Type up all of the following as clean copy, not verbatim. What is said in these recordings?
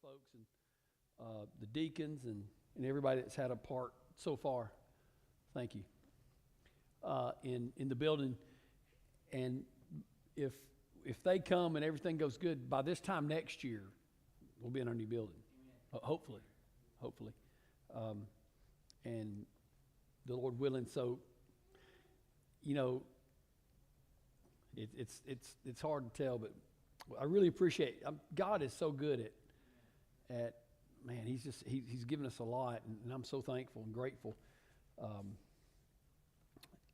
those folks and the deacons and everybody that's had a part so far. Thank you. In the building, and if they come and everything goes good, by this time next year, we'll be in our new building. Hopefully. And the Lord willing. So, you know, it's hard to tell, but I really appreciate God is so good at man. He's given us a lot, and I'm so thankful and grateful.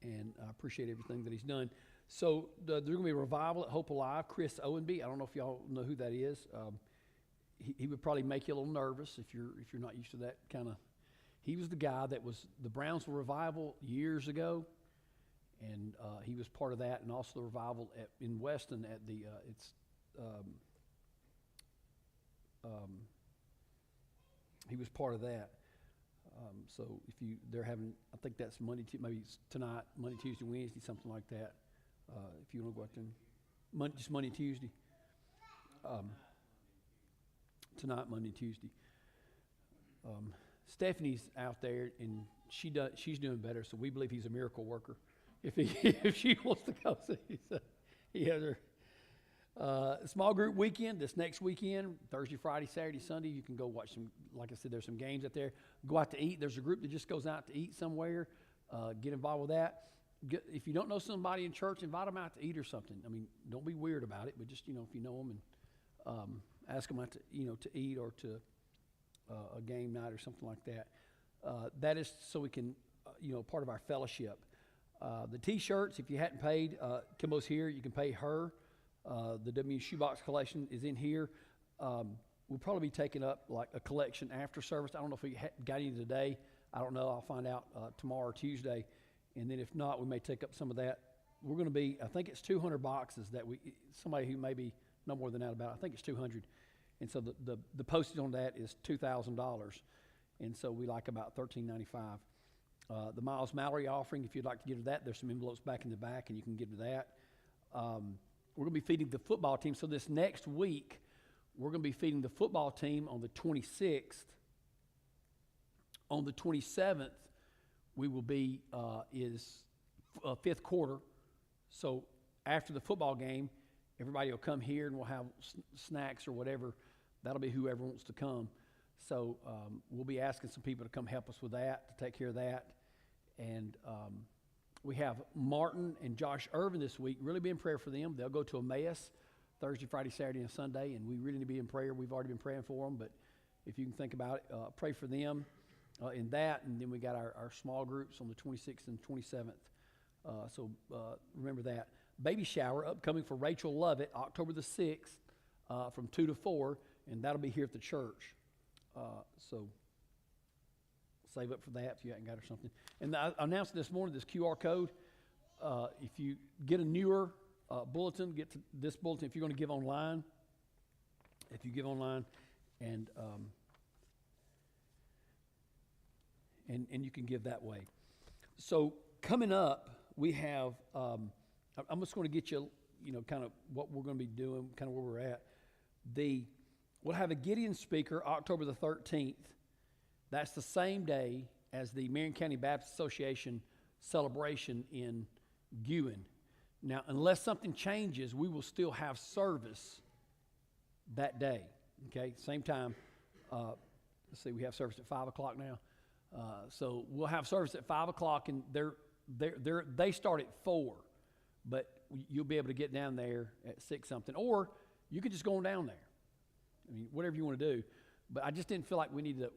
And I appreciate everything that He's done. So there's going to be a revival at Hope Alive. Chris Owenby, I don't know if y'all know who that is. He would probably make you a little nervous if you're not used to that kind of. He was the guy that was the Brownsville revival years ago, and he was part of that, and also the revival in Weston at the he was part of that. So if they're having, I think that's maybe it's tonight, Monday, Tuesday, Wednesday, something like that. If you want to go out there, just Monday, Tuesday. Tonight, Monday, Tuesday. Stephanie's out there, and she's doing better. So we believe he's a miracle worker. If she wants to go, he has her. Small group weekend this next weekend, Thursday, Friday, Saturday, Sunday. You can go watch some. Like I said, there's some games out there. Go out to eat. There's a group that just goes out to eat somewhere. Get involved with that. If you don't know somebody in church, invite them out to eat or something. I mean, don't be weird about it, but just if you know them and ask them out to to eat or to a game night or something like that. That is so we can part of our fellowship. The T-shirts, if you hadn't paid, Kimbo's here. You can pay her. The W Shoebox collection is in here. We'll probably be taking up like a collection after service. I don't know if we got any today. I don't know. I'll find out tomorrow or Tuesday. And then if not, we may take up some of that. We're going to be, I think it's 200 boxes that somebody who may be no more than that about, I think it's 200. And so the postage on that is $2,000. And so we like about $13.95. The Miles Mallory offering, if you'd like to give to that, there's some envelopes back in the back, and you can give to that. We're going to be feeding the football team. So this next week, we're going to be feeding the football team on the 26th. On the 27th, we will be fifth quarter. So after the football game, everybody will come here, and we'll have snacks or whatever. That'll be whoever wants to come. So we'll be asking some people to come help us with that, to take care of that. And we have Martin and Josh Irvin this week. Really be in prayer for them. They'll go to Emmaus Thursday, Friday, Saturday, and Sunday, and we really need to be in prayer. We've already been praying for them, but if you can think about it, pray for them in that. And then we got our small groups on the 26th and 27th. So remember that. Baby shower upcoming for Rachel Lovett, October the 6th from 2 to 4, and that'll be here at the church. So save up for that if you haven't got or something. And I announced this morning this QR code. If you get a newer bulletin, get to this bulletin. If you're going to give online, and you can give that way. So coming up, we have. I'm just going to get you, kind of what we're going to be doing, kind of where we're at. We'll have a Gideon speaker October the 13th. That's the same day as the Marion County Baptist Association celebration in Guin. Now, unless something changes, we will still have service that day. Okay, same time. Let's see, we have service at 5 o'clock now. So we'll have service at 5 o'clock, and they start at 4. But you'll be able to get down there at 6 something, or you could just go on down there. I mean, whatever you want to do. But I just didn't feel like we needed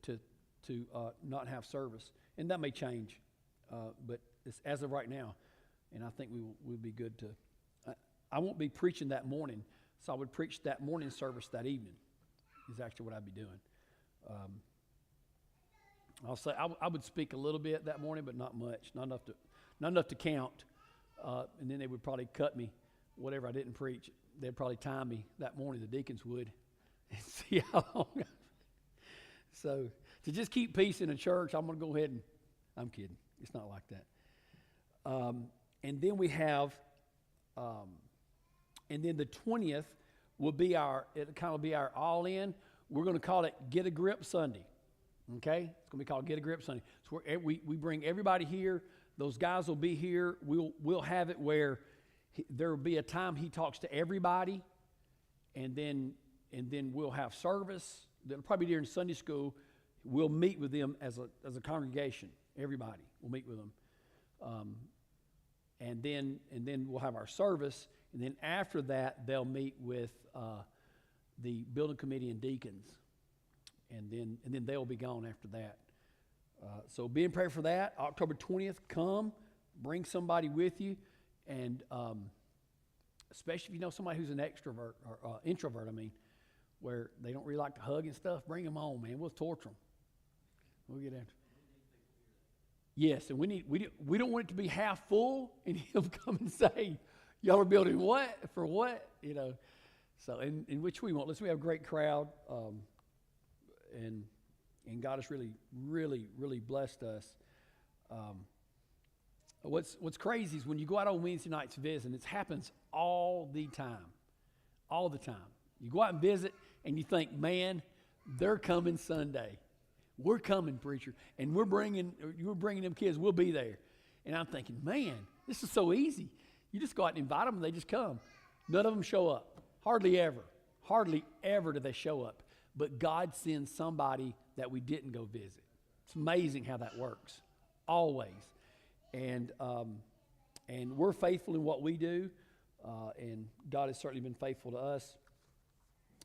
to not have service, and that may change. But it's as of right now, and I think we'll be good to. I won't be preaching that morning, so I would preach that morning service that evening. Is actually what I'd be doing. I'll say I would speak a little bit that morning, but not much, not enough to count. And then they would probably cut me, whatever I didn't preach. They'd probably time me that morning, the deacons would, and see how long. So to just keep peace in the church, I'm going to go ahead and, I'm kidding. It's not like that. And then we have, and then the 20th, it'll kind of be our all in. We're going to call it Get a Grip Sunday. Okay? It's going to be called Get a Grip Sunday. So we bring everybody here. Those guys will be here. We'll have it where there will be a time he talks to everybody, and then we'll have service. That'll probably be during Sunday school. We'll meet with them as a congregation. Everybody will meet with them, and then we'll have our service. And then after that, they'll meet with the building committee and deacons, and then they'll be gone after that. So be in prayer for that. October 20th, come, bring somebody with you, and especially if you know somebody who's an extrovert or introvert. I mean, where they don't really like to hug and stuff. Bring them on, man. We'll torture them. We'll get after. Yes, and we don't want it to be half full, and he'll come and say, "Y'all are building what for what?" You know. So, in which we want. Listen, we have a great crowd, and God has really, really, really blessed us. What's crazy is when you go out on Wednesday nights visiting, it happens all the time. All the time. You go out and visit, and you think, man, they're coming Sunday. We're coming, preacher, and you're bringing them kids. We'll be there. And I'm thinking, man, this is so easy. You just go out and invite them, and they just come. None of them show up. Hardly ever do they show up. But God sends somebody that we didn't go visit. It's amazing how that works, always. And we're faithful in what we do, and God has certainly been faithful to us.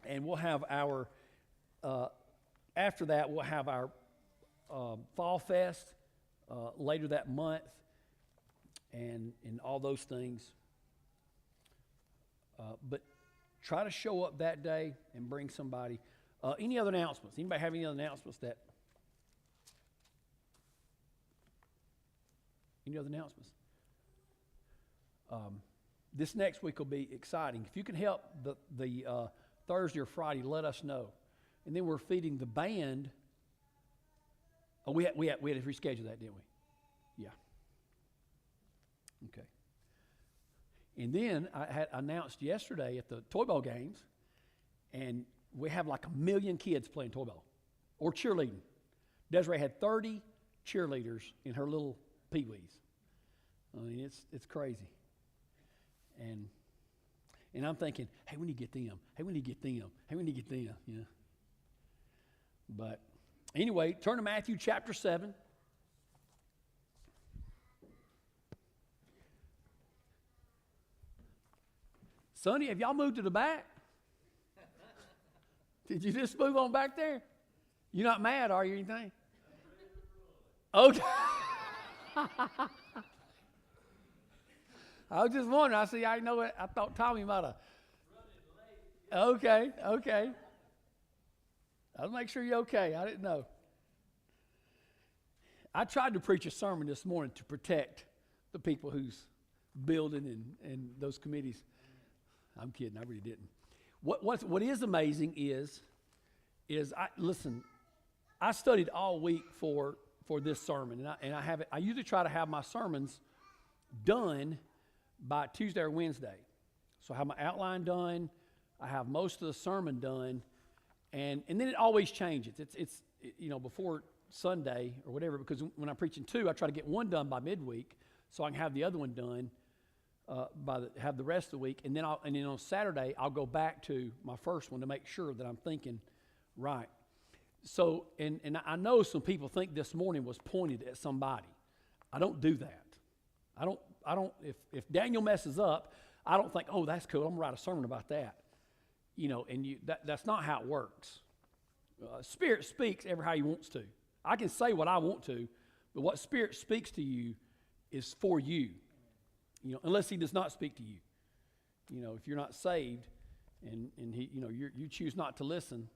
And we'll have our, after that, we'll have our Fall Fest later that month, and all those things. But try to show up that day and bring somebody. Any other announcements? Anybody have any other announcements Any other announcements? This next week will be exciting. If you can help the Thursday or Friday, let us know. And then we're feeding the band. Oh, we had to reschedule that, didn't we? Yeah. Okay. And then I had announced yesterday at the Toy Ball games, and we have like 1 million kids playing Toy Ball or cheerleading. Desiree had 30 cheerleaders in her little peewees. I mean, it's crazy. And I'm thinking, hey, we need to get them. Hey, we need to get them. Hey, we need to get them. You know. But anyway, turn to Matthew chapter 7. Sonny, have y'all moved to the back? Did you just move on back there? You're not mad, are you, or anything? Okay. I was just wondering. I see. I know it. I thought Tommy might have. Okay. I'll make sure you're okay. I didn't know. I tried to preach a sermon this morning to protect the people who's building and those committees. I'm kidding. I really didn't. What is amazing is I studied all week for this sermon, and I usually try to have my sermons done by Tuesday or Wednesday. So I have my outline done, I have most of the sermon done, and then it always changes. It's before Sunday or whatever, because when I'm preaching 2, I try to get one done by midweek so I can have the other one done have the rest of the week, and then on Saturday I'll go back to my first one to make sure that I'm thinking right. So and I know some people think this morning was pointed at somebody. I don't do that. I don't. If Daniel messes up, I don't think, oh, that's cool, I'm gonna write a sermon about that. And that's not how it works. Spirit speaks ever how He wants to. I can say what I want to, but what Spirit speaks to you is for you. Unless He does not speak to you. If you're not saved, and He, you choose not to listen.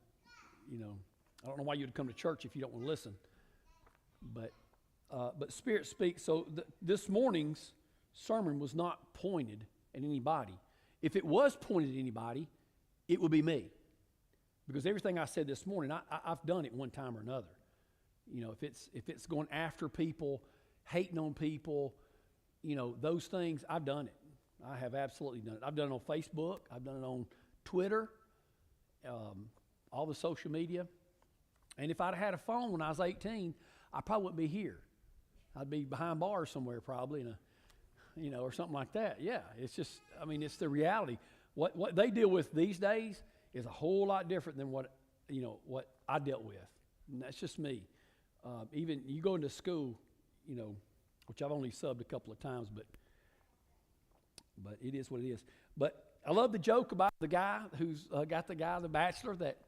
I don't know why you'd come to church if you don't want to listen. But Spirit speaks. So this morning's sermon was not pointed at anybody. If it was pointed at anybody, it would be me. Because everything I said this morning, I've done it one time or another. If it's going after people, hating on people, those things, I've done it. I have absolutely done it. I've done it on Facebook. I've done it on Twitter, all the social media. And if I'd had a phone when I was 18, I probably wouldn't be here. I'd be behind bars somewhere probably, or something like that. Yeah, it's just, it's the reality. What they deal with these days is a whole lot different than what I dealt with. And that's just me. Even you go into school, which I've only subbed a couple of times, but it is what it is. But I love the joke about the guy who's got the bachelor that,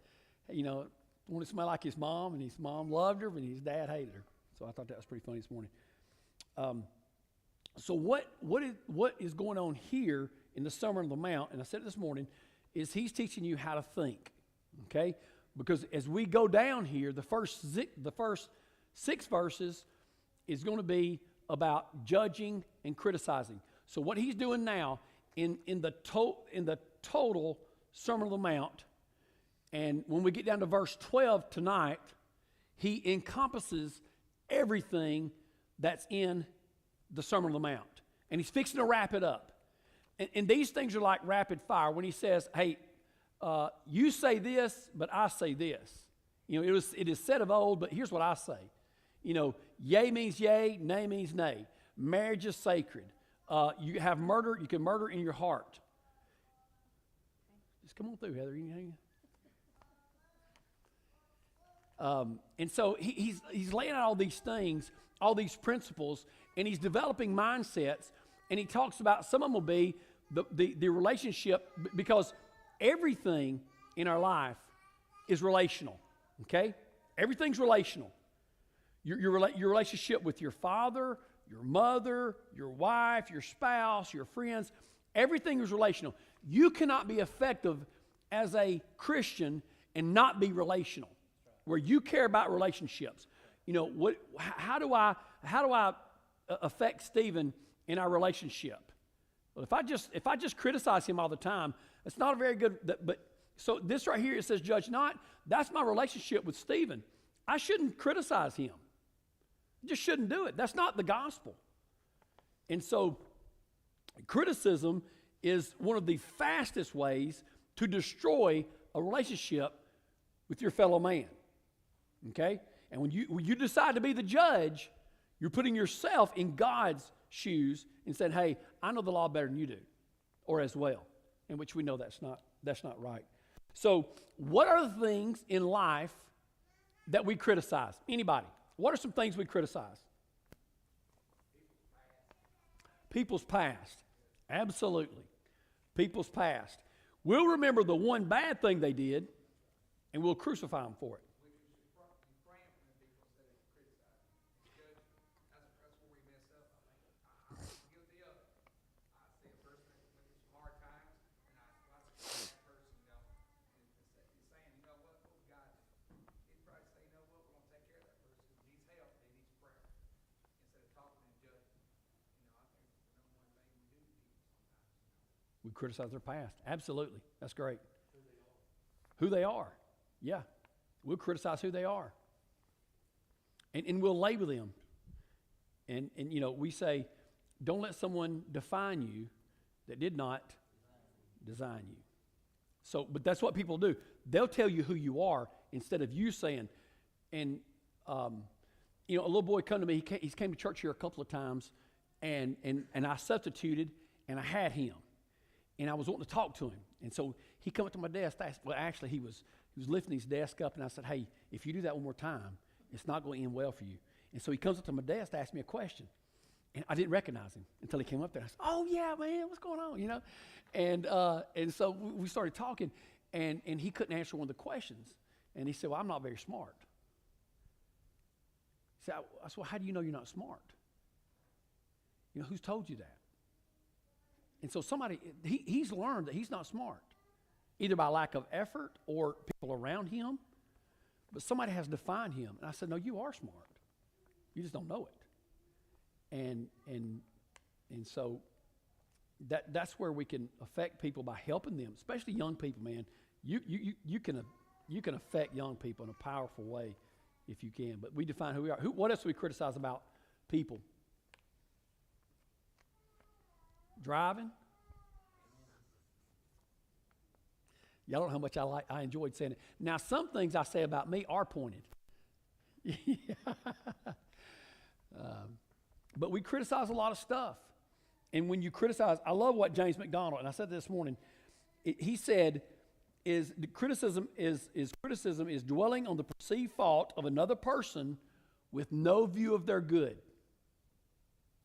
wanted to smell like his mom, and his mom loved her, but his dad hated her. So I thought that was pretty funny this morning. So what is going on here in the Sermon on the Mount, and I said it this morning, is he's teaching you how to think, okay? Because as we go down here, the first 6 verses is going to be about judging and criticizing. So what he's doing now in the total Sermon on the Mount, and when we get down to verse 12 tonight, he encompasses everything that's in the Sermon on the Mount. And he's fixing to wrap it up. And these things are like rapid fire when he says, hey, you say this, but I say this. It is said of old, but here's what I say. Yea means yea, nay means nay. Marriage is sacred. You have murder, you can murder in your heart. Just come on through, Heather. And so he's laying out all these things, all these principles, and he's developing mindsets, and he talks about some of them will be the relationship, because everything in our life is relational, okay? Everything's relational. Your relationship with your father, your mother, your wife, your spouse, your friends, everything is relational. You cannot be effective as a Christian and not be relational, where you care about relationships. How do I affect Stephen in our relationship? Well, if I just criticize him all the time, it's not a very good. But so this right here, it says, "Judge not." That's my relationship with Stephen. I shouldn't criticize him. Just shouldn't do it. That's not the gospel. And so, criticism is one of the fastest ways to destroy a relationship with your fellow man. Okay? And when you decide to be the judge, you're putting yourself in God's shoes and saying, hey, I know the law better than you do, or as well, in which we know that's not right. So what are the things in life that we criticize? Anybody? What are some things we criticize? People's past. Absolutely. People's past. We'll remember the one bad thing they did, and we'll crucify them for it. We criticize their past. Absolutely. That's great. Who they are. Yeah. We'll criticize who they are. And we'll label them. And we say, don't let someone define you that did not design you. So, but that's what people do. They'll tell you who you are instead of you saying, and, a little boy come to me, he came to church here a couple of times, and I substituted, and I had him. And I was wanting to talk to him. And so he come up to my desk. Actually, he was lifting his desk up, and I said, hey, if you do that one more time, it's not going to end well for you. And so he comes up to my desk to ask me a question. And I didn't recognize him until he came up there. I said, oh, yeah, man, what's going on, And so we started talking, and he couldn't answer one of the questions. And he said, well, I'm not very smart. I said, well, how do you know you're not smart? Who's told you that? And so he's learned that he's not smart, either by lack of effort or people around him, but somebody has defined him. And I said, no, you are smart. You just don't know it. And so that's where we can affect people by helping them, especially young people, man. You can affect young people in a powerful way if you can. But we define who we are. What else do we criticize about people? Driving. Y'all don't know how much I enjoyed saying it. Now, some things I say about me are pointed. But we criticize a lot of stuff. And when you criticize, I love what James McDonald, and I said this morning, he said, criticism is dwelling on the perceived fault of another person with no view of their good.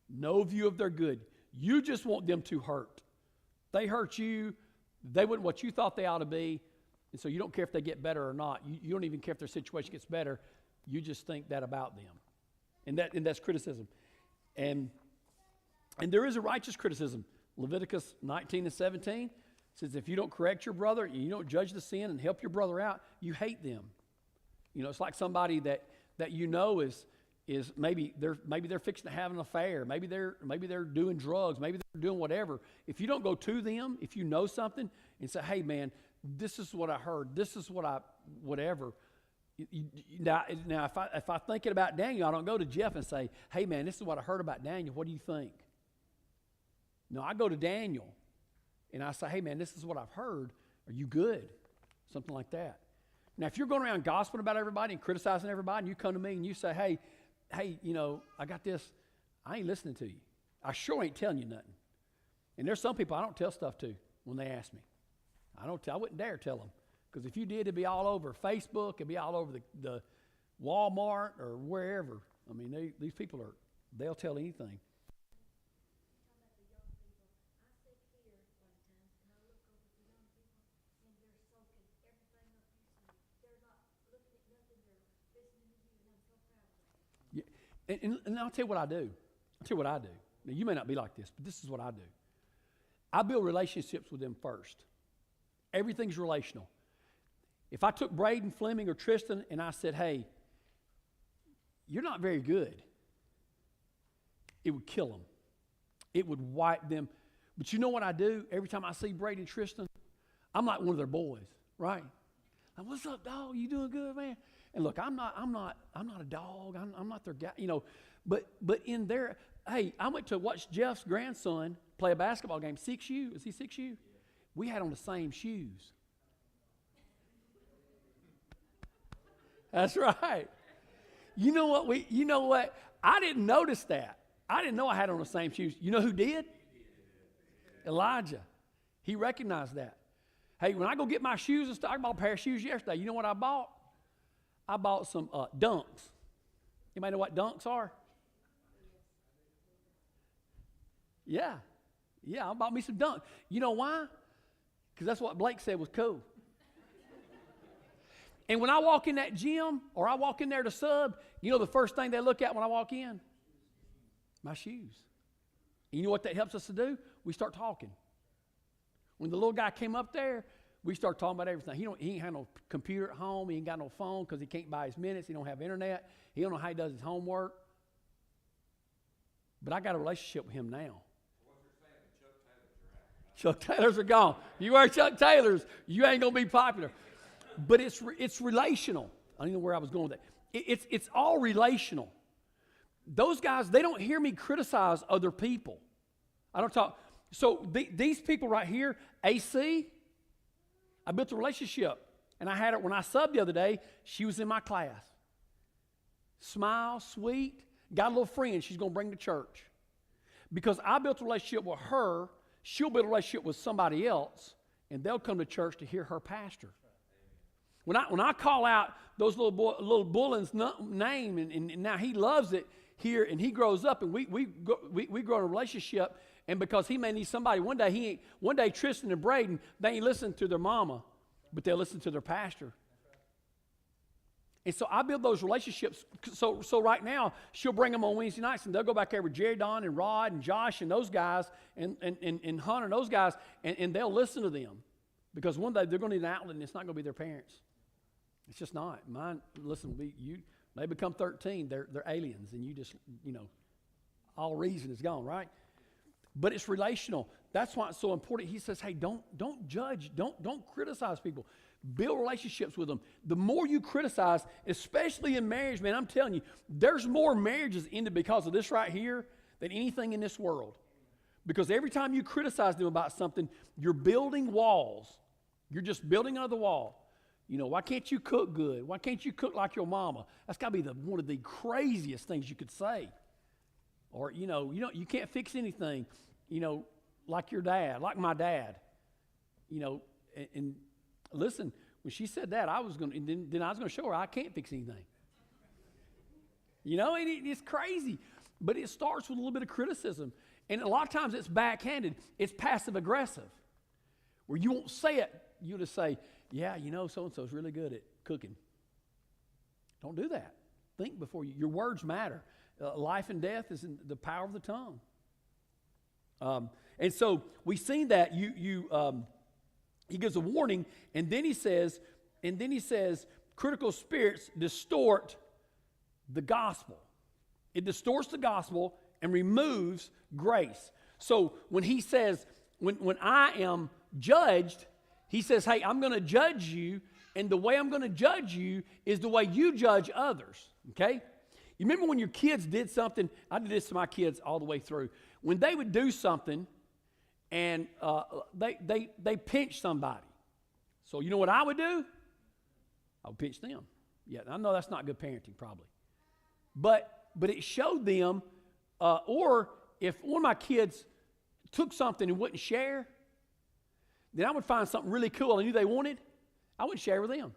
No view of their good. You just want them to hurt. They hurt you. They weren't what you thought they ought to be. And so you don't care if they get better or not. You don't even care if their situation gets better. You just think that about them. And that's criticism. And there is a righteous criticism. Leviticus 19:17 says, if you don't correct your brother, and you don't judge the sin and help your brother out, you hate them. You know, it's like somebody that you know is maybe they're fixing to have an affair, maybe they're doing drugs, maybe they're doing whatever. If you don't go to them, if you know something and say, hey man, this is what I heard, this is what whatever. Now if I thinking about Daniel, I don't go to Jeff and say, hey man, this is what I heard about Daniel, what do you think? No, I go to Daniel and I say, hey man, this is what I've heard, are you good? Something like that. Now if you're going around gossiping about everybody and criticizing everybody and you come to me and you say, hey, you know, I got this, I ain't listening to you. I sure ain't telling you nothing. And there's some people I don't tell stuff to when they ask me. I wouldn't dare tell them. Because if you did, it'd be all over Facebook, it'd be all over the Walmart or wherever. I mean, these people they'll tell anything. And I'll tell you what I do. Now, you may not be like this, but this is what I do. I build relationships with them first. Everything's relational. If I took Braden Fleming or Tristan and I said, hey, you're not very good, it would kill them. It would wipe them. But you know what I do? Every time I see Braden and Tristan, I'm like one of their boys, right? Like, what's up, dog? You doing good, man? And look, I'm not a dog. I'm not their guy, you know. But in there, hey, I went to watch Jeff's grandson play a basketball game. 6U, is he 6U? Yeah. We had on the same shoes. That's right. You know what? I didn't notice that. I didn't know I had on the same shoes. You know who did? Elijah. He recognized that. Hey, when I go get my shoes and stuff, I bought a pair of shoes yesterday. You know what I bought? I bought some Dunks. Anybody know what Dunks are? Yeah, I bought me some Dunks. You know why? Because that's what Blake said was cool. And when I walk in that gym or I walk in there to sub, you know the first thing they look at when I walk in? My shoes. And you know what that helps us to do? We start talking. When the little guy came up there, we start talking about everything. He ain't had no computer at home. He ain't got no phone because he can't buy his minutes. He don't have internet. He don't know how he does his homework. But I got a relationship with him now. Chuck Taylors are gone. You wear Chuck Taylors, you ain't going to be popular. But it's relational. I don't know where I was going with that. It's all relational. Those guys, they don't hear me criticize other people. I don't talk. So these people right here, AC, I built a relationship. And I had her, when I subbed the other day, she was in my class. Smile, sweet, got a little friend she's going to bring to church. Because I built a relationship with her, she'll build a relationship with somebody else, and they'll come to church to hear her pastor. When I call out those little Bullen's name, and now he loves it here, and he grows up, and we grow in a relationship, and because he may need somebody, one day Tristan and Braden, they ain't listen to their mama, but they'll listen to their pastor. And so I build those relationships. So right now, she'll bring them on Wednesday nights, and they'll go back there with Jerry, Don, and Rod, and Josh, and those guys, and Hunter, and those guys, and they'll listen to them. Because one day they're going to need an outlet, and it's not going to be their parents. It's just not. Mine, listen, they become 13, they're aliens, and you just, all reason is gone, right? But it's relational. That's why it's so important. He says, hey, don't judge, don't criticize people. Build relationships with them. The more you criticize, especially in marriage, man, I'm telling you, there's more marriages ended because of this right here than anything in this world. Because every time you criticize them about something, you're building walls. You're just building another wall. You know, why can't you cook good? Why can't you cook like your mama? That's got to be one of the craziest things you could say. Or, you can't fix anything, like your dad, like my dad. And listen, when she said that, I was going to, and then I was going to show her I can't fix anything. It's crazy. But it starts with a little bit of criticism. And a lot of times it's backhanded. It's passive aggressive. Where you won't say it. You just say, yeah, so-and-so's really good at cooking. Don't do that. Think before your words matter. Life and death is in the power of the tongue. And so we've seen that he gives a warning, and then he says, critical spirits distort the gospel. It distorts the gospel and removes grace. So when he says, when I am judged, he says, hey, I'm going to judge you, and the way I'm going to judge you is the way you judge others, okay? You remember when your kids did something? I did this to my kids all the way through. When they would do something, and they pinch somebody. So you know what I would do? I would pinch them. Yeah, I know that's not good parenting probably. But it showed them, or if one of my kids took something and wouldn't share, then I would find something really cool I knew they wanted. I would share with them.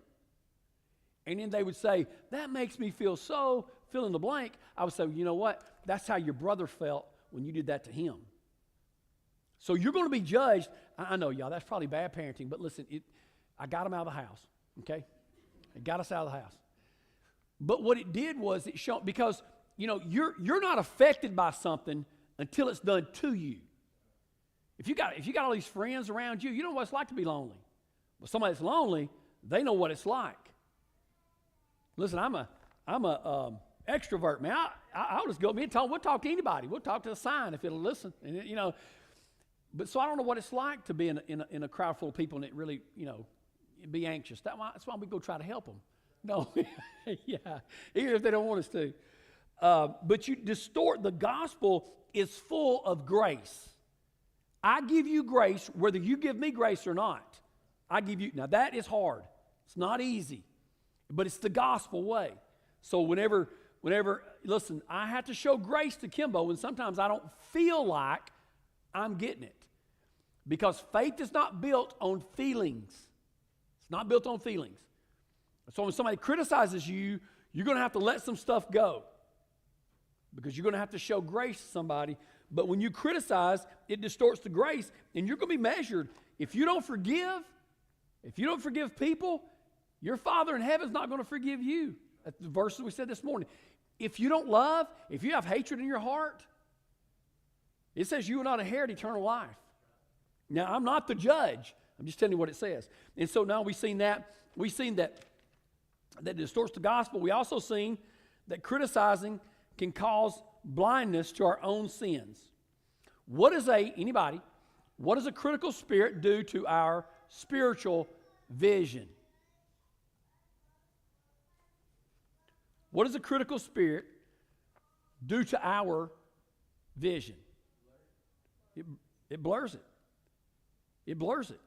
And then they would say, that makes me feel so, fill in the blank. I would say, you know what? That's how your brother felt when you did that to him. So you're going to be judged. I know, y'all, that's probably bad parenting, but listen, I got them out of the house, okay? It got us out of the house. But what it did was it showed, because, you're not affected by something until it's done to you. If you got all these friends around you, you know what it's like to be lonely. But somebody that's lonely, they know what it's like. Listen, I'm a extrovert, man. I'll just go. We'll talk to anybody. We'll talk to a sign if it'll listen. And but so I don't know what it's like to be in a crowd full of people and it really be anxious. That's why we go try to help them. No, yeah, even if they don't want us to. But you distort. The gospel is full of grace. I give you grace whether you give me grace or not. I give you. Now that is hard. It's not easy, but it's the gospel way. So whenever, listen, I have to show grace to Kimbo, and sometimes I don't feel like I'm getting it. Because faith is not built on feelings. It's not built on feelings. So when somebody criticizes you, you're going to have to let some stuff go. Because you're going to have to show grace to somebody. But when you criticize, it distorts the grace, and you're going to be measured. If you don't forgive people, your Father in heaven is not going to forgive you. That's the verses we said this morning. If you don't love, if you have hatred in your heart, it says you will not inherit eternal life. Now, I'm not the judge. I'm just telling you what it says. And so now we've seen that distorts the gospel. We also seen that criticizing can cause blindness to our own sins. What does a critical spirit do to our spiritual vision? What does a critical spirit do to our vision? It blurs it. It blurs it.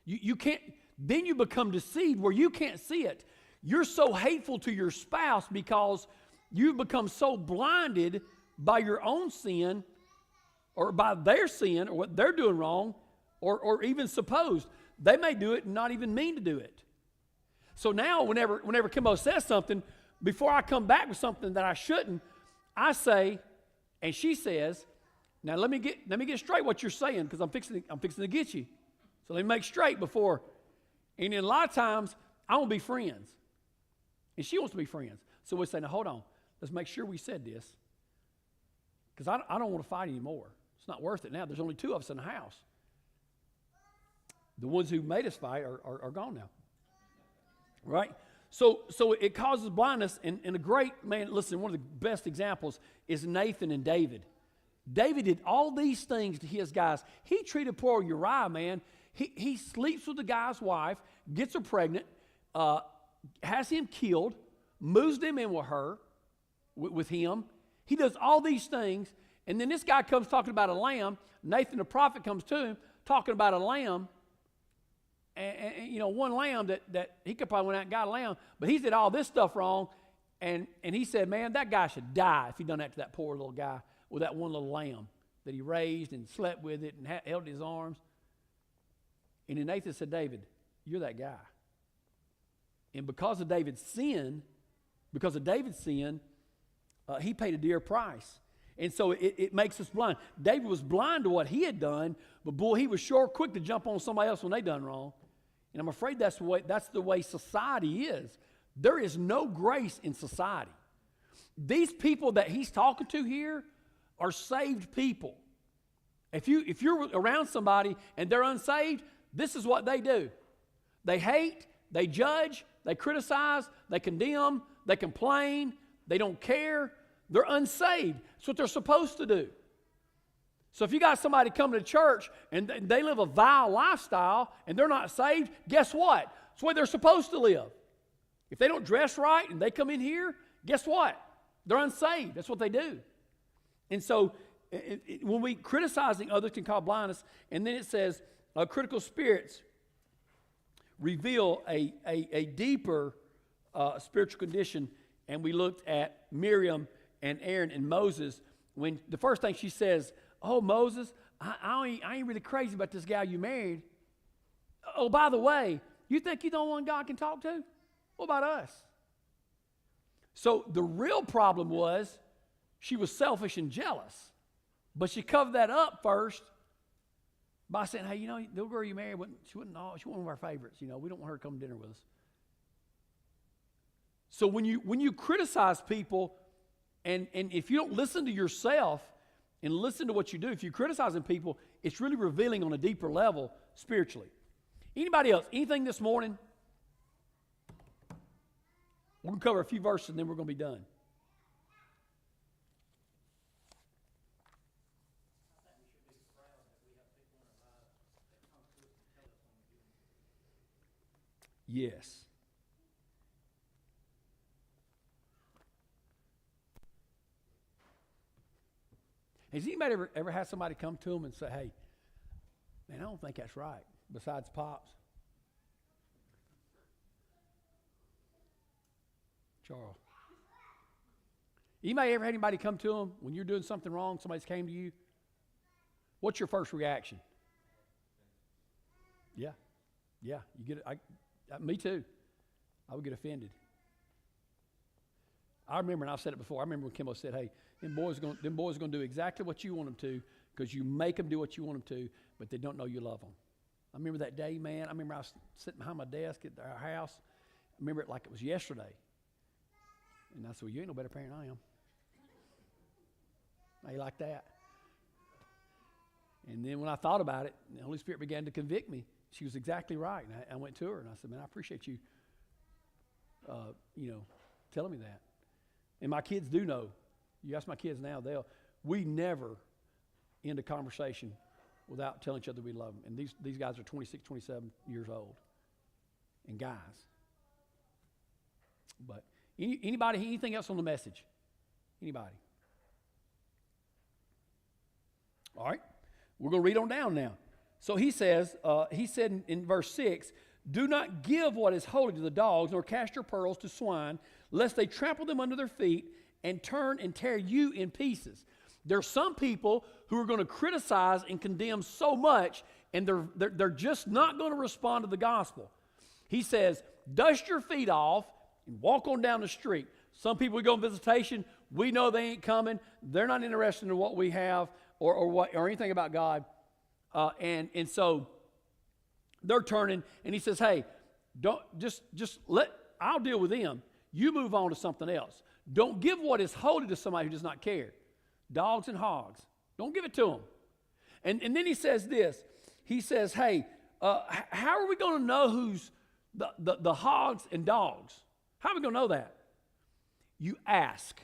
You can't, then you become deceived where you can't see it. You're so hateful to your spouse because you've become so blinded by your own sin or by their sin or what they're doing wrong or even supposed. They may do it and not even mean to do it. So now whenever Kimbo says something, before I come back with something that I shouldn't, I say, and she says, now let me get straight what you're saying because I'm fixing to get you. So let me make straight before. And then a lot of times I want to be friends. And she wants to be friends. So we say, now hold on. Let's make sure we said this. Because I don't want to fight anymore. It's not worth it now. There's only two of us in the house. The ones who made us fight are gone now. Right? So it causes blindness. And a great man, listen, one of the best examples is Nathan and David. David did all these things to his guys. He treated poor Uriah, man. He sleeps with the guy's wife, gets her pregnant, has him killed, moves them in with her, with him. He does all these things, and then this guy comes talking about a lamb. Nathan the prophet comes to him talking about a lamb. one lamb that he could probably went out and got a lamb, but he did all this stuff wrong. And he said, man, that guy should die if he'd done that to that poor little guy with that one little lamb that he raised and slept with it and held in his arms. And then Nathan said, David, you're that guy. And because of David's sin, he paid a dear price. And so it makes us blind. David was blind to what he had done, but boy, he was sure quick to jump on somebody else when they done wrong. And I'm afraid that's the way society is. There is no grace in society. These people that he's talking to here are saved people. If you're around somebody and they're unsaved, this is what they do. They hate, they judge, they criticize, they condemn, they complain, they don't care. They're unsaved. That's what they're supposed to do. So if you got somebody coming to church and they live a vile lifestyle and they're not saved, guess what? It's the way they're supposed to live. If they don't dress right and they come in here, guess what? They're unsaved. That's what they do. And so when we criticizing others can cause blindness, and then it says critical spirits reveal a deeper spiritual condition. And we looked at Miriam and Aaron and Moses when the first thing she says, oh, Moses, I ain't really crazy about this guy you married. Oh, by the way, you think you the only one God can talk to? What about us? So the real problem was she was selfish and jealous. But she covered that up first by saying, hey, the girl you married, she wasn't one of our favorites. We don't want her to come to dinner with us. So when you criticize people, and if you don't listen to yourself and listen to what you do, if you're criticizing people, it's really revealing on a deeper level spiritually. Anybody else? Anything this morning? We're going to cover a few verses and then we're going to be done. Yes. Has anybody ever had somebody come to them and say, hey, man, I don't think that's right, besides Pops? Charles. Anybody ever had anybody come to them when you're doing something wrong, somebody's came to you? What's your first reaction? Yeah. You get it. Me too. I would get offended. I remember, and I've said it before, I remember when Kimbo said, hey, them boys are going to do exactly what you want them to because you make them do what you want them to, but they don't know you love them. I remember that day, man. I remember I was sitting behind my desk at our house. I remember it like it was yesterday. And I said, well, you ain't no better parent than I am. How you like that? And then when I thought about it, the Holy Spirit began to convict me. She was exactly right. And I went to her and I said, man, I appreciate you, telling me that. And my kids do know. You ask my kids now, we never end a conversation without telling each other we love them. And these guys are 26, 27 years old. And guys. But anybody, anything else on the message? Anybody? All right. We're going to read on down now. So he said in verse 6, do not give what is holy to the dogs, nor cast your pearls to swine, lest they trample them under their feet and turn and tear you in pieces. There are some people who are going to criticize and condemn so much, and they're just not going to respond to the gospel. He says, dust your feet off and walk on down the street. Some people, we go on visitation, we know they ain't coming. They're not interested in what we have or anything about God. And so they're turning, and he says, hey, don't just I'll deal with them. You move on to something else. Don't give what is holy to somebody who does not care. Dogs and hogs. Don't give it to them. And then he says this. He says, hey, how are we going to know who's the hogs and dogs? How are we going to know that? You ask.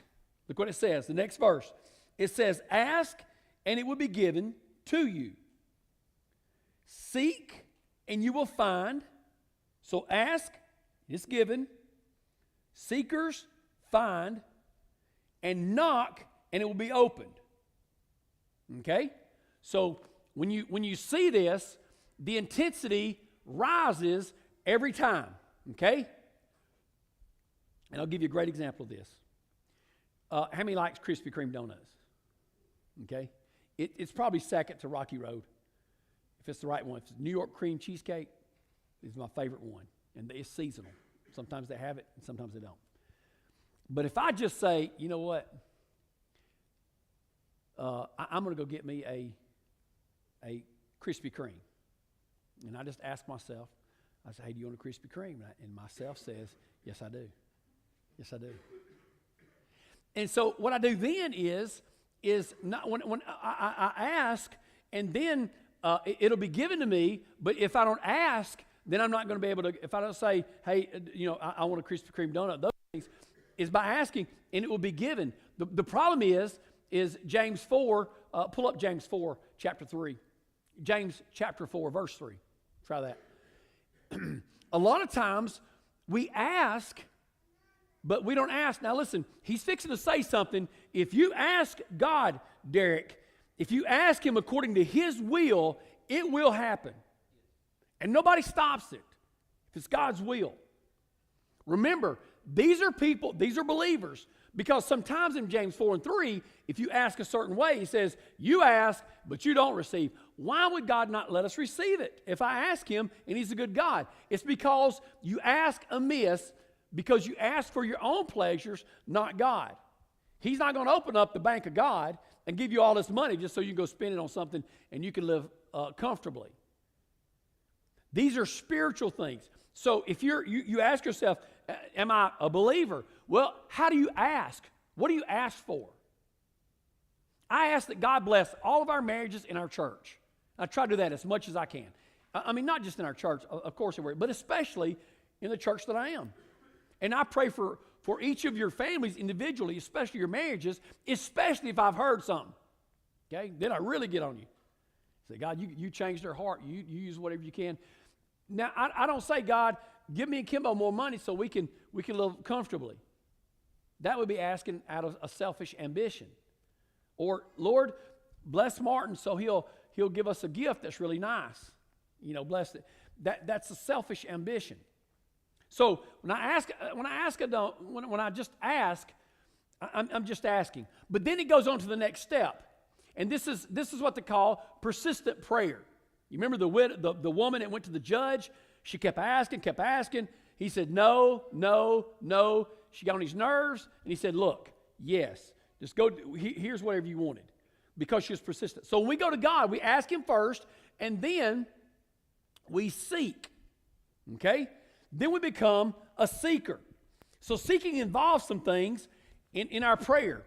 Look what it says, the next verse. It says, ask, and it will be given to you. Seek, and you will find. So ask, it's given. Seekers find, and knock, and it will be opened. Okay? So when you see this, the intensity rises every time, okay? And I'll give you a great example of this. How many likes Krispy Kreme donuts? Okay? It's probably second to Rocky Road, if it's the right one. If it's New York cream cheesecake, it's my favorite one. And it's seasonal. Sometimes they have it, and sometimes they don't. But if I just say, you know what? I'm going to go get me a Krispy Kreme. And I just ask myself, I say, hey, do you want a Krispy Kreme? And myself says, yes, I do. Yes, I do. And so what I do then is not when I ask, and then it'll be given to me. But if I don't ask, then I'm not going to be able to. If I don't say, hey, I want a Krispy Kreme donut, those things is by asking, and it will be given. The problem is James 4. Pull up James 4, chapter 3. James chapter 4, verse 3. Try that. A lot of times we ask, but we don't ask. Now listen, he's fixing to say something. If you ask God, Derek, if you ask him according to his will, it will happen. And nobody stops it if it's God's will. Remember, these are people, these are believers. Because sometimes in James 4 and 3, if you ask a certain way, he says, you ask, but you don't receive. Why would God not let us receive it if I ask him and he's a good God? It's because you ask amiss because you ask for your own pleasures, not God. He's not going to open up the bank of God and give you all this money just so you can go spend it on something and you can live comfortably. These are spiritual things. So if you ask yourself, am I a believer? Well, how do you ask? What do you ask for? I ask that God bless all of our marriages in our church. I try to do that as much as I can. I mean, not just in our church, of course, but especially in the church that I am. And I pray for each of your families individually, especially your marriages, especially if I've heard something. Okay? Then I really get on you. Say, God, you changed their heart. You use whatever you can. Now, I don't say, God, give me and Kimbo more money so we can live comfortably. That would be asking out of a selfish ambition. Or, Lord, bless Martin so he'll give us a gift that's really nice. Bless it. That's a selfish ambition. So when I just ask, I'm just asking. But then it goes on to the next step. And this is what they call persistent prayer. You remember the woman that went to the judge? She kept asking. He said, no, no, no. She got on his nerves, and he said, look, yes, just go, here's whatever you wanted, because she was persistent. So when we go to God, we ask him first, and then we seek, okay? Then we become a seeker. So seeking involves some things in our prayer.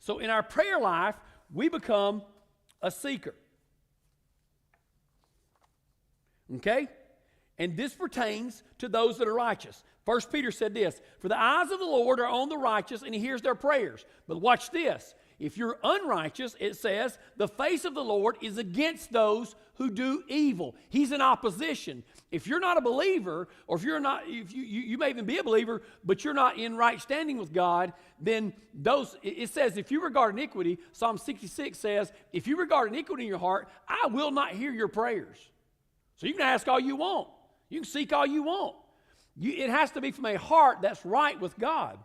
So in our prayer life, we become a seeker. Okay? And this pertains to those that are righteous. 1 Peter said this, for the eyes of the Lord are on the righteous, and he hears their prayers. But watch this. If you're unrighteous, it says, the face of the Lord is against those who do evil. He's in opposition. If you're not a believer, or if you may even be a believer, but you're not in right standing with God, then it says, if you regard iniquity, Psalm 66 says, if you regard iniquity in your heart, I will not hear your prayers. So you can ask all you want. You can seek all you want. It has to be from a heart that's right with God.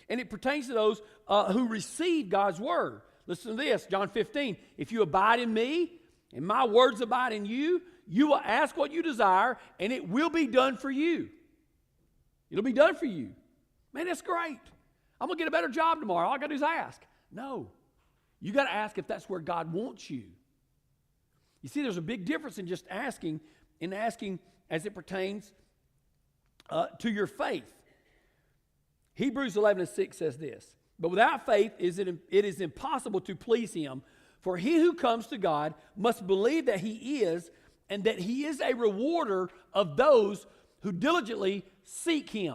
And it pertains to those who receive God's word. Listen to this, John 15. If you abide in me, and my words abide in you, you will ask what you desire, and it will be done for you. It'll be done for you. Man, that's great. I'm going to get a better job tomorrow. All I got to do is ask. No. You got to ask if that's where God wants you. You see, there's a big difference in just asking as it pertains to your faith. Hebrews 11:6 says this, but without faith it is impossible to please him, for he who comes to God must believe that he is, and that he is a rewarder of those who diligently seek him.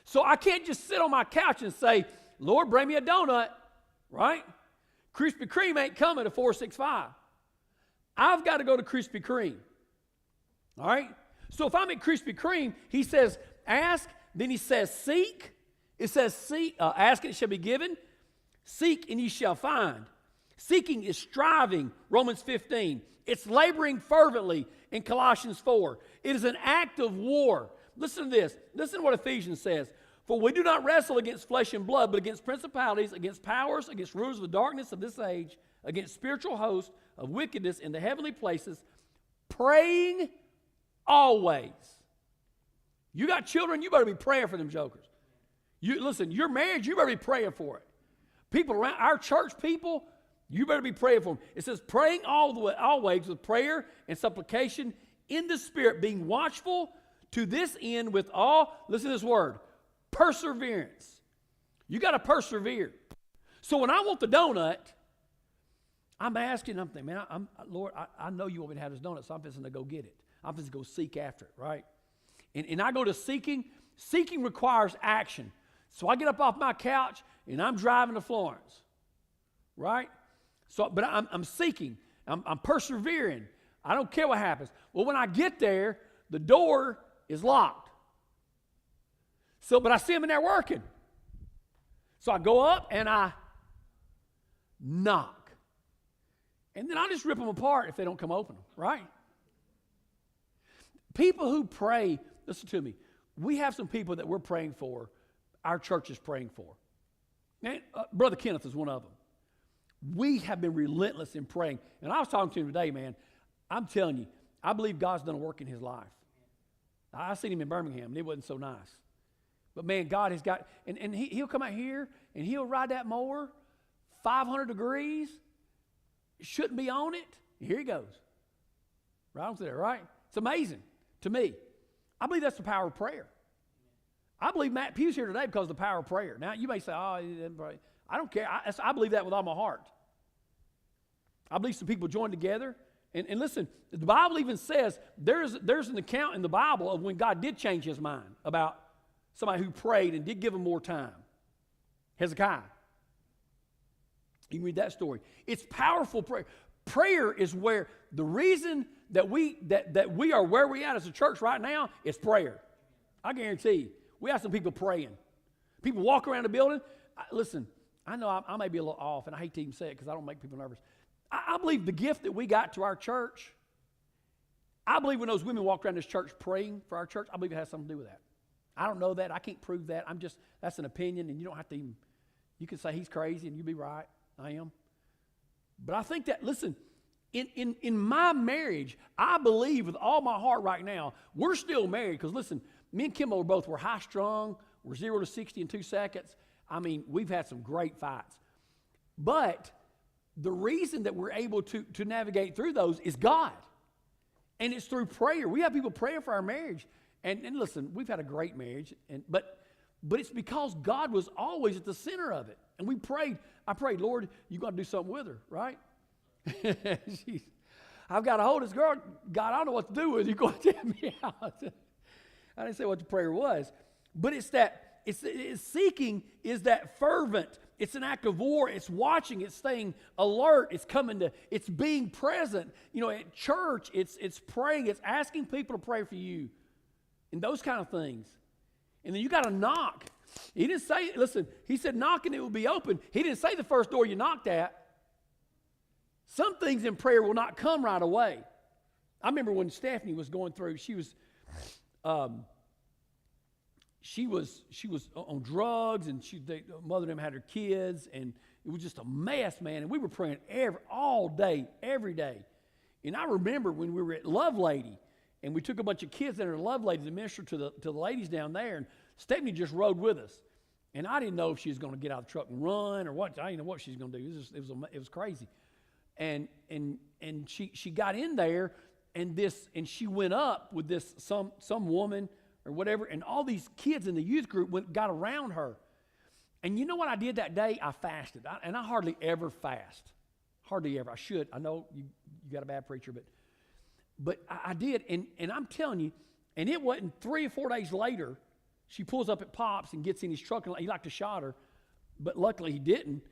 So I can't just sit on my couch and say, Lord, bring me a donut, right? Krispy Kreme ain't coming to 465. I've got to go to Krispy Kreme. All right? So if I'm at Krispy Kreme, he says, ask, then he says, seek. It says, seek, ask and it shall be given. Seek and ye shall find. Seeking is striving, Romans 15. It's laboring fervently. in Colossians 4. It is an act of war. Listen to this. Listen to what Ephesians says. For we do not wrestle against flesh and blood, but against principalities, against powers, against rulers of the darkness of this age, against spiritual hosts of wickedness in the heavenly places, praying always. You got children, you better be praying for them jokers. Listen, your marriage, you better be praying for it. People around our church people, you better be praying for them. It says praying always with prayer and supplication in the Spirit, being watchful to this end with all, listen to this word, perseverance. You got to persevere. So when I want the donut, I'm asking, I'm thinking, man, Lord, I know you want me to have this donut, so I'm just going to go get it. I'm just going to go seek after it, right? And I go to seeking. Seeking requires action. So I get up off my couch, and I'm driving to Florence, right? So, but I'm seeking. I'm persevering. I don't care what happens. Well, when I get there, the door is locked. So, but I see them in there working. So I go up and I knock. And then I just rip them apart if they don't come open them, right? People who pray, listen to me, we have some people that we're praying for, our church is praying for. And, Brother Kenneth is one of them. We have been relentless in praying. And I was talking to him today, man. I'm telling you, I believe God's done a work in his life. I seen him in Birmingham, and it wasn't so nice. But, man, God has got, and he'll come out here, and he'll ride that mower 500 degrees, shouldn't be on it. Here he goes. Right on there, right? It's amazing to me. I believe that's the power of prayer. I believe Matt Pugh's here today because of the power of prayer. Now, you may say, oh, he didn't pray. I don't care. I believe that with all my heart. I believe some people joined together. And listen, the Bible even says there's an account in the Bible of when God did change his mind about somebody who prayed and did give him more time. Hezekiah. You can read that story. It's powerful prayer. Prayer is where the reason that we are where we at as a church right now is prayer. I guarantee you. We have some people praying. People walk around the building. Listen, I know I may be a little off, and I hate to even say it because I don't make people nervous. I believe the gift that we got to our church, I believe when those women walked around this church praying for our church, I believe it has something to do with that. I don't know that. I can't prove that. That's an opinion, and you don't have to even, you can say he's crazy, and you'd be right. I am. But I think that, listen, in my marriage, I believe with all my heart right now, we're still married because, listen, me and Kimball were high strung. We're 0 to 60 in 2 seconds. I mean, we've had some great fights. But the reason that we're able to navigate through those is God. And it's through prayer. We have people praying for our marriage. And listen, we've had a great marriage. But it's because God was always at the center of it. And we prayed. I prayed, Lord, you're going to do something with her, right? I've got a hold of this girl. God, I don't know what to do with her. You're going to take me out. I didn't say what the prayer was. But it's seeking is that fervent. It's an act of war. It's watching. It's staying alert. It's being present. You know, at church, it's praying. It's asking people to pray for you. And those kind of things. And then you got to knock. He didn't say, listen, he said knock and it will be open. He didn't say the first door you knocked at. Some things in prayer will not come right away. I remember when Stephanie was going through, she was on drugs, and mother and them had her kids, and it was just a mess, man. And we were praying all day, every day. And I remember when we were at Love Lady, and we took a bunch of kids in to Love Lady to minister to the ladies down there, and Stephanie just rode with us. And I didn't know if she was going to get out of the truck and run or what. I didn't know what she was going to do. It was crazy. And she got in there, and she went up with this some woman or whatever, and all these kids in the youth group got around her. And you know what I did that day? I fasted. And I hardly ever fast. Hardly ever. I should. I know you got a bad preacher, but I did. And I'm telling you, and it wasn't 3 or 4 days later, she pulls up at Pop's and gets in his truck, and he like to shot her, but luckily he didn't.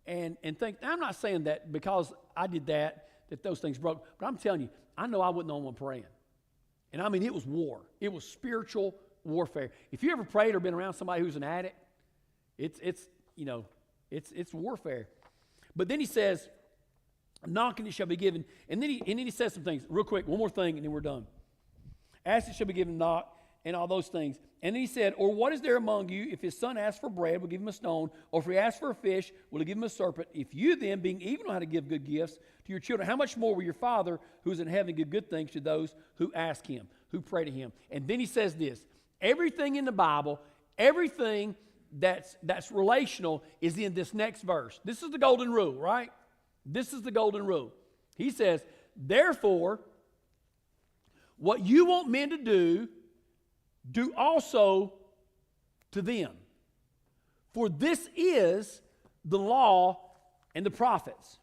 And I'm not saying that because I did that those things broke, but I'm telling you, I know I wasn't the only one praying. And I mean, it was war. It was spiritual warfare. If you ever prayed or been around somebody who's an addict, it's warfare. But then he says, Knocking, it shall be given. And then he says some things. Real quick, one more thing, and then we're done. Ask, it shall be given, knock, and all those things. And then he said, or what is there among you, if his son asks for bread, we'll give him a stone, or if he asks for a fish, we'll give him a serpent. If you then, being evil, know how to give good gifts to your children, how much more will your Father, who is in heaven, give good things to those who ask him, who pray to him? And then he says this, everything in the Bible, everything that's relational is in this next verse. This is the golden rule, right? This is the golden rule. He says, therefore, what you want men to do, do also to them. For this is the law and the prophets.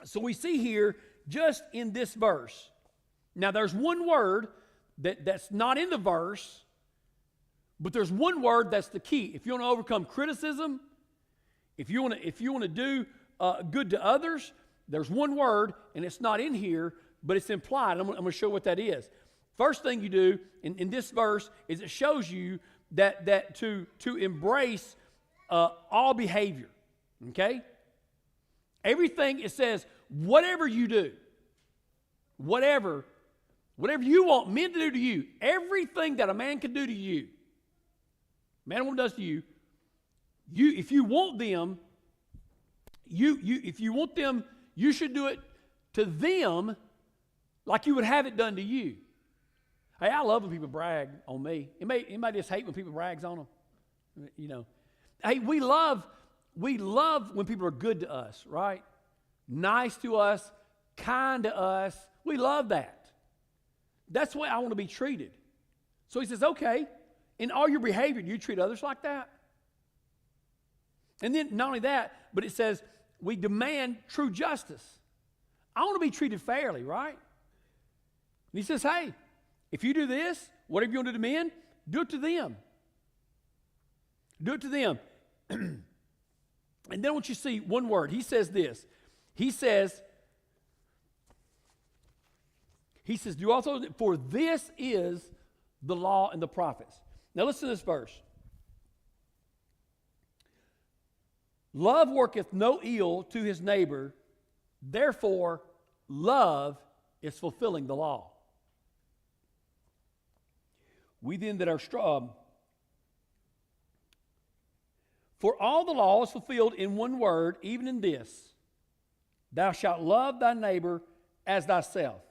So we see here, just in this verse. Now there's one word that's not in the verse, but there's one word that's the key. If you want to overcome criticism, if you want to do good to others, there's one word, and it's not in here, but it's implied. I'm going to show what that is. First thing you do in this verse is it shows you that to embrace all behavior. Okay? Everything, it says, whatever you do, whatever you want men to do to you, everything that a man can do to you, man or woman does to you, if you want them, you should do it to them like you would have it done to you. Hey, I love when people brag on me. Anybody just hate when people brags on them? You know. Hey, we love when people are good to us, right? Nice to us, kind to us. We love that. That's the way I want to be treated. So he says, okay, in all your behavior, do you treat others like that? And then not only that, but it says, we demand true justice. I want to be treated fairly, right? And he says, hey, if you do this, whatever you want to do to men, do it to them. Do it to them. And then I want you to see one word. He says this. He says, do also, for this is the law and the prophets. Now listen to this verse. Love worketh no ill to his neighbor, therefore love is fulfilling the law. We then that are strong, for all the law is fulfilled in one word, even in this, thou shalt love thy neighbor as thyself.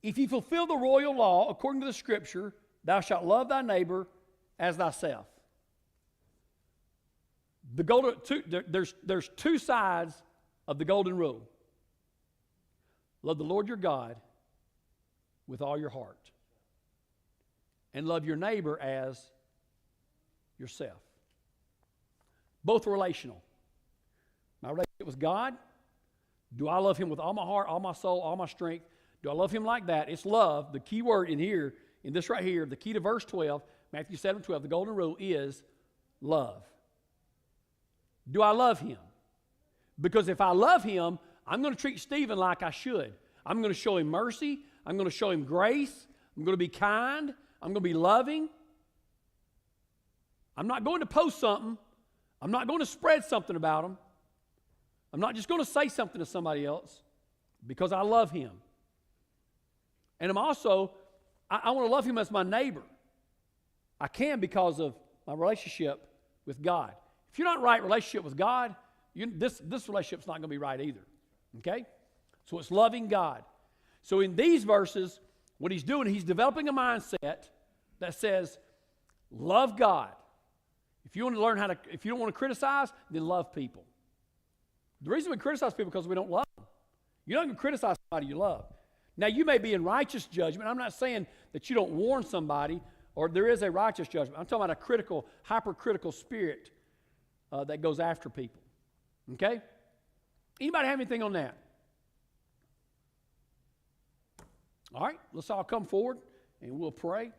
If you fulfill the royal law according to the scripture, thou shalt love thy neighbor as thyself. There's two sides of the golden rule. Love the Lord your God with all your heart, and love your neighbor as yourself. Both relational. My relationship with God, do I love him with all my heart, all my soul, all my strength? Do I love him like that? It's love. The key word in here, in this right here, the key to verse 12, Matthew 7:12, the golden rule is love. Do I love him? Because if I love him, I'm going to treat Stephen like I should. I'm going to show him mercy. I'm going to show him grace. I'm going to be kind. I'm going to be loving. I'm not going to post something. I'm not going to spread something about him. I'm not just going to say something to somebody else because I love him. And I'm also, I want to love him as my neighbor. I can because of my relationship with God. If you're not in right relationship with God, this relationship's not going to be right either. Okay? So it's loving God. So in these verses, what he's doing, he's developing a mindset that says, love God. If you want to learn if you don't want to criticize, then love people. The reason we criticize people is because we don't love them. You're not going to criticize somebody you love. Now, you may be in righteous judgment. I'm not saying that you don't warn somebody or there is a righteous judgment. I'm talking about a critical, hypercritical spirit that goes after people. Okay? Anybody have anything on that? All right, let's all come forward and we'll pray.